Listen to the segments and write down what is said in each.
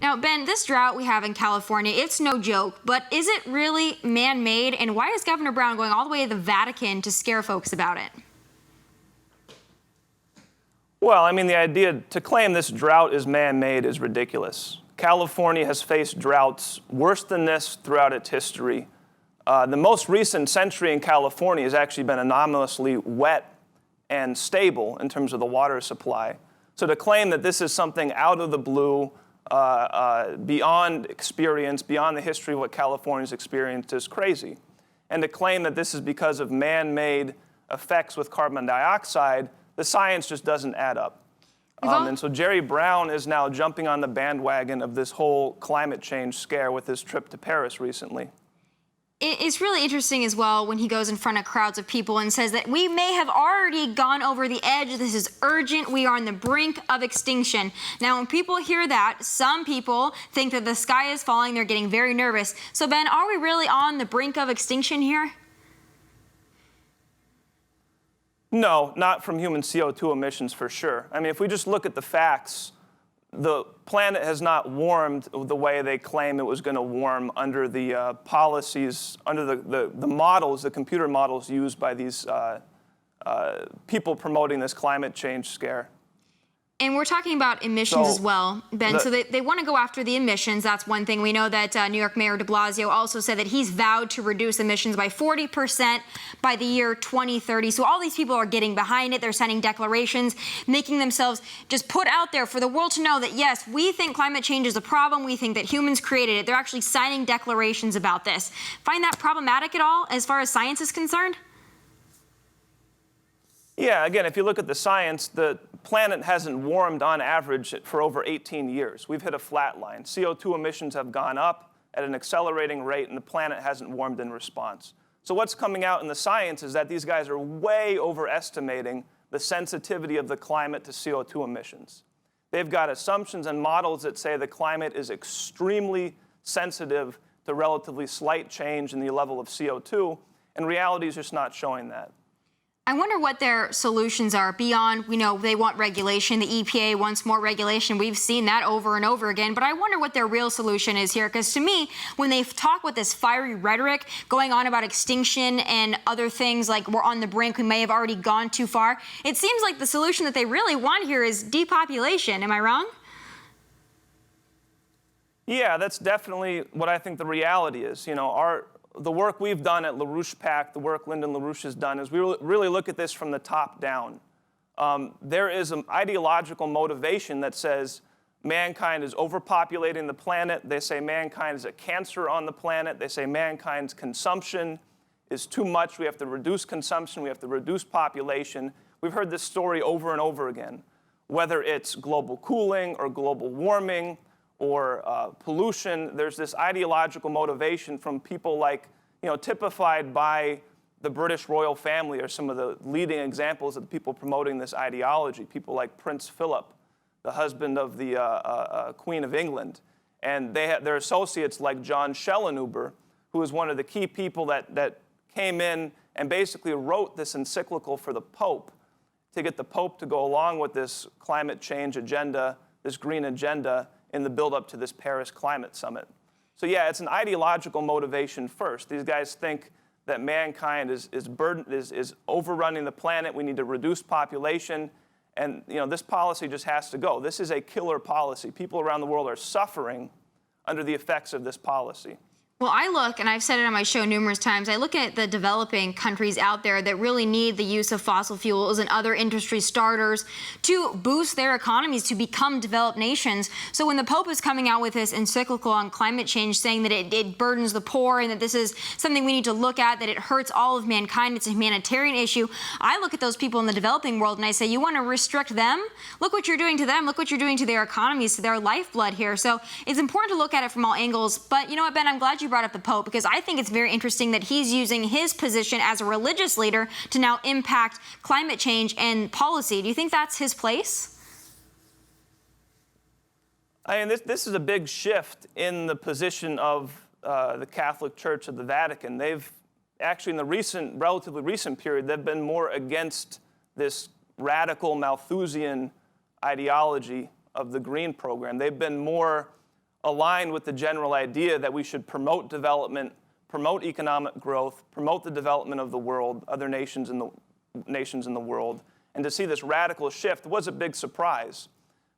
Now, Ben, this drought we have in California, it's no joke, but is it really man-made? And why is Governor Brown going all the way to the Vatican to scare folks about it? Well, I mean, the idea to claim this drought is man-made is ridiculous. California has faced droughts worse than this throughout its history. The most recent century in California has actually been anomalously wet and stable in terms of the water supply. So to claim that this is something out of the blue, beyond experience, beyond the history of what California's experienced is crazy. And to claim that this is because of man-made effects with carbon dioxide, the science just doesn't add up. And so Jerry Brown is now jumping on the bandwagon of this whole climate change scare with his trip to Paris recently. It's really interesting as well when he goes in front of crowds of people and says that we may have already gone over the edge. This is urgent. We are on the brink of extinction. Now, when people hear that, some people think that the sky is falling. They're getting very nervous. So, Ben, are we really on the brink of extinction here? No, not from human CO2 emissions for sure. I mean, if we just look at the facts, the planet has not warmed the way they claim it was going to warm under the policies, under the models, the computer models used by these people promoting this climate change scare. And we're talking about emissions as well, Ben. So they want to go after the emissions. That's one thing. We know that New York Mayor de Blasio also said that he's vowed to reduce emissions by 40% by the year 2030. So all these people are getting behind it. They're signing declarations, making themselves just put out there for the world to know that, yes, we think climate change is a problem. We think that humans created it. They're actually signing declarations about this. Find that problematic at all as far as science is concerned? Yeah, again, if you look at the science, the planet hasn't warmed on average for over 18 years. We've hit a flat line. CO2 emissions have gone up at an accelerating rate, and the planet hasn't warmed in response. So what's coming out in the science is that these guys are way overestimating the sensitivity of the climate to CO2 emissions. They've got assumptions and models that say the climate is extremely sensitive to relatively slight change in the level of CO2, and reality is just not showing that. I wonder what their solutions are beyond, we know they want regulation. The EPA wants more regulation. We've seen that over and over again. But I wonder what their real solution is here. Because to me, when they talk with this fiery rhetoric going on about extinction and other things like we're on the brink, we may have already gone too far, it seems like the solution that they really want here is depopulation. Am I wrong? Yeah, that's definitely what I think the reality is. You know, the work we've done at LaRouche PAC, the work Lyndon LaRouche has done, is we really look at this from the top down. There is an ideological motivation that says mankind is overpopulating the planet. They say mankind is a cancer on the planet. They say mankind's consumption is too much. We have to reduce consumption. We have to reduce population. We've heard this story over and over again, whether it's global cooling or global warming or pollution. There's this ideological motivation from people like, you know, typified by the British royal family are some of the leading examples of the people promoting this ideology. People like Prince Philip, the husband of the Queen of England. And they have their associates like John Schellenhuber, who is one of the key people that came in and basically wrote this encyclical for the Pope to get the Pope to go along with this climate change agenda, this green agenda, in the build-up to this Paris climate summit. So yeah, it's an ideological motivation first. These guys think that mankind is overrunning the planet. We need to reduce population. And you know, this policy just has to go. This is a killer policy. People around the world are suffering under the effects of this policy. Well, I look, and I've said it on my show numerous times, I look at the developing countries out there that really need the use of fossil fuels and other industry starters to boost their economies to become developed nations. So when the Pope is coming out with this encyclical on climate change saying that it burdens the poor and that this is something we need to look at, that it hurts all of mankind, it's a humanitarian issue, I look at those people in the developing world and I say, you want to restrict them? Look what you're doing to them. Look what you're doing to their economies, to their lifeblood here. So it's important to look at it from all angles. But you know what, Ben, I'm glad you brought up the Pope, because I think it's very interesting that he's using his position as a religious leader to now impact climate change and policy. Do you think that's his place? I mean, this is a big shift in the position of the Catholic Church of the Vatican. They've actually, in the relatively recent period, they've been more against this radical Malthusian ideology of the Green Program. They've been more align with the general idea that we should promote development, promote economic growth, promote the development of the world, other nations in the world. And to see this radical shift was a big surprise.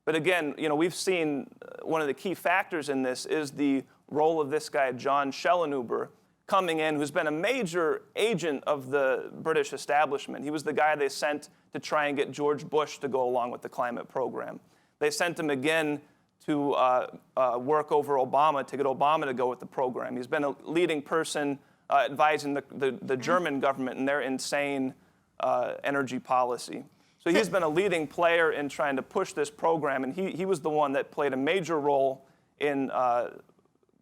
But again, we've seen one of the key factors in this is the role of this guy, John Schellenhuber, coming in, who's been a major agent of the British establishment. He was the guy they sent to try and get George Bush to go along with the climate program. They sent him again to work over Obama, to get Obama to go with the program. He's been a leading person advising the German government in their insane energy policy. So he's been a leading player in trying to push this program, and he was the one that played a major role in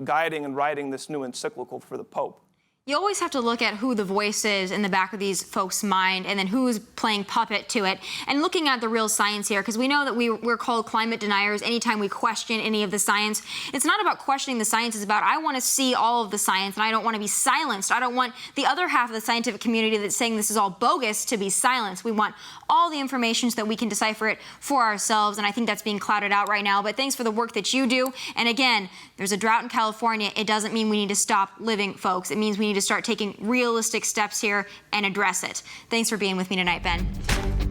guiding and writing this new encyclical for the Pope. You always have to look at who the voice is in the back of these folks' mind and then who's playing puppet to it and looking at the real science here, because we know that we're called climate deniers anytime we question any of the science. It's not about questioning the science. It's about I want to see all of the science and I don't want to be silenced. I don't want the other half of the scientific community that's saying this is all bogus to be silenced. We want all the information so that we can decipher it for ourselves, and I think that's being clouded out right now. But thanks for the work that you do. And again, there's a drought in California. It doesn't mean we need to stop living, folks. It means we need to start taking realistic steps here and address it. Thanks for being with me tonight, Ben.